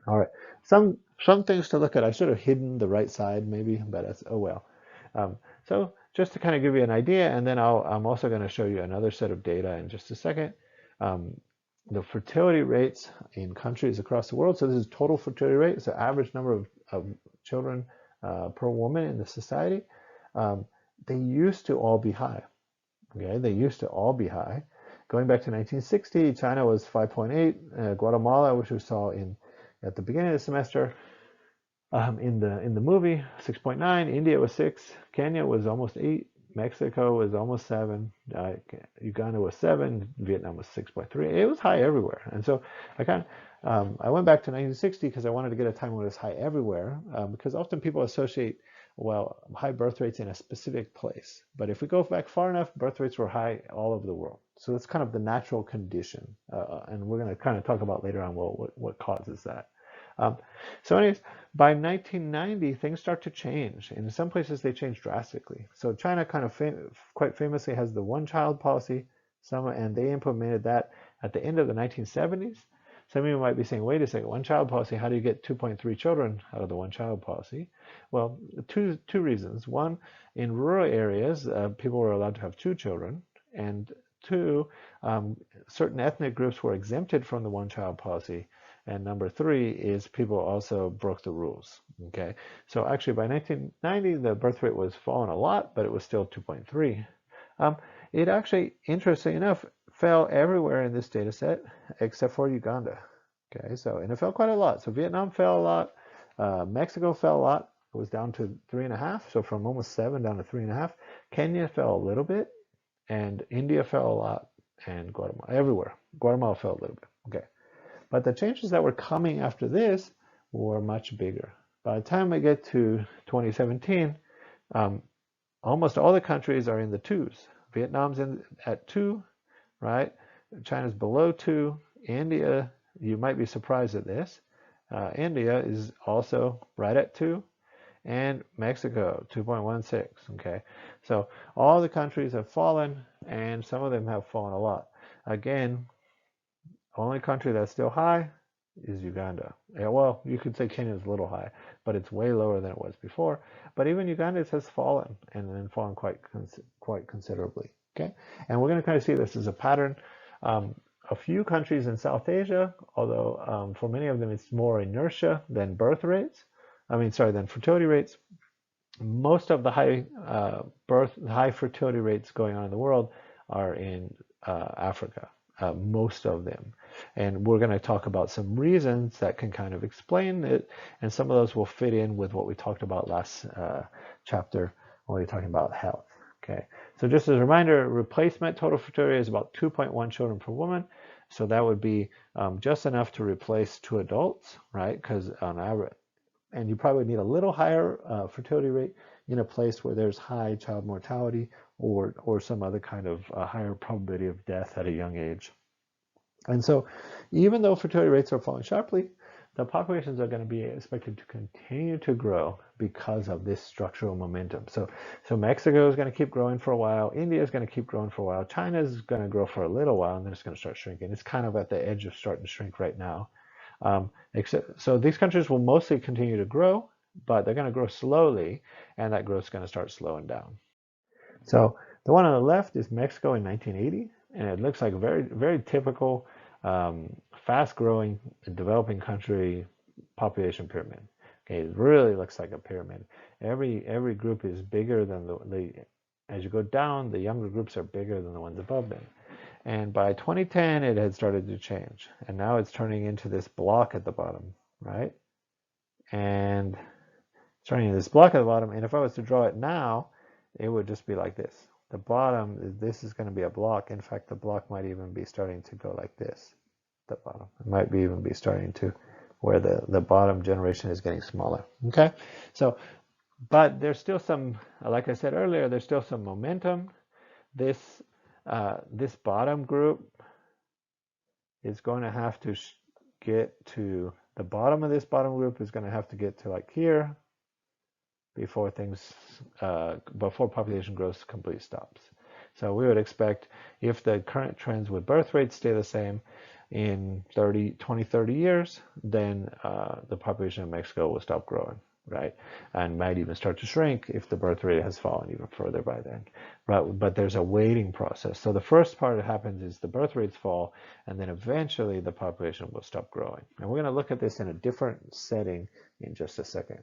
All right, some things to look at. I should have hidden the right side maybe, but that's, oh well. Um, so just to kind of give you an idea, and then I'm also going to show you another set of data in just a second. Um, the fertility rates in countries across the world. So this is total fertility rate. It's the average number of children per woman in the society. Um, they used to all be high. Okay, they used to all be high. Going back to 1960, China was 5.8. Guatemala, which we saw in at the beginning of the semester, in the movie, 6.9. India was 6. Kenya was almost 8. Mexico was almost 7. Uganda was 7. Vietnam was 6.3. It was high everywhere. And so I went back to 1960 because I wanted to get a time when it was high everywhere, because often people associate, well, high birth rates in a specific place. But if we go back far enough, birth rates were high all over the world. So that's kind of the natural condition. And we're going to kind of talk about later on, well, what causes that. Um, so anyways, by 1990, things start to change. In some places, they change drastically. So China kind of quite famously has the one-child policy, and they implemented that at the end of the 1970s. Some of you might be saying, wait a second, one-child policy, how do you get 2.3 children out of the one-child policy? Well, two reasons. One, in rural areas, people were allowed to have 2 children, and two, certain ethnic groups were exempted from the one-child policy. And number 3 is people also broke the rules. Okay, so actually by 1990, the birth rate was falling a lot, but it was still 2.3. It actually, interestingly enough, fell everywhere in this data set except for Uganda. Okay, and it fell quite a lot. So Vietnam fell a lot. Mexico fell a lot. It was down to 3.5. So from almost 7 down to 3.5. Kenya fell a little bit, and India fell a lot, and Guatemala, everywhere. Guatemala fell a little bit. Okay. But the changes that were coming after this were much bigger. By the time we get to 2017, almost all the countries are in the 2s. Vietnam's at 2, right? China's below 2. India, you might be surprised at this. India is also right at 2. And Mexico, 2.16. Okay, so all the countries have fallen, and some of them have fallen a lot. Again, only country that's still high is Uganda. Yeah, well, you could say Kenya is a little high, but it's way lower than it was before. But even Uganda has fallen, and then fallen quite considerably. Okay, and we're going to kind of see this as a pattern. A few countries in South Asia, although for many of them it's more inertia than birth rates. Than fertility rates. Most of the high fertility rates going on in the world are in Africa. Most of them. And we're going to talk about some reasons that can kind of explain it, and some of those will fit in with what we talked about last chapter when we were talking about health. Okay, so just as a reminder, replacement total fertility is about 2.1 children per woman. So that would be just enough to replace 2 adults, right? Because on average, and you probably need a little higher fertility rate in a place where there's high child mortality or some other kind of higher probability of death at a young age. And so even though fertility rates are falling sharply, the populations are going to be expected to continue to grow because of this structural momentum. So Mexico is going to keep growing for a while. India is going to keep growing for a while. China is going to grow for a little while, and then it's going to start shrinking. It's kind of at the edge of starting to shrink right now. So these countries will mostly continue to grow, but they're going to grow slowly, and that growth is going to start slowing down. So the one on the left is Mexico in 1980, and it looks like a very, very typical fast-growing developing country population pyramid. Okay, it really looks like a pyramid. Every group is bigger than as you go down, the younger groups are bigger than the ones above them. And by 2010, it had started to change. And now it's turning into this block at the bottom, right? And it's turning into this block at the bottom. And if I was to draw it now, it would just be like this. The bottom, this is going to be a block. In fact, the block might even be starting to go like this, the bottom. It might even be starting to where the bottom generation is getting smaller. Okay? So, but there's still some, like I said earlier, there's still some momentum. This bottom group is going to have to get to the bottom of this bottom group is going to have to get to like here before population growth completely stops. So we would expect if the current trends with birth rates stay the same, in 20, 30 years, then the population of Mexico will stop growing, right? And might even start to shrink if the birth rate has fallen even further by then. But there's a waiting process. So the first part that happens is the birth rates fall, and then eventually the population will stop growing. And we're going to look at this in a different setting in just a second.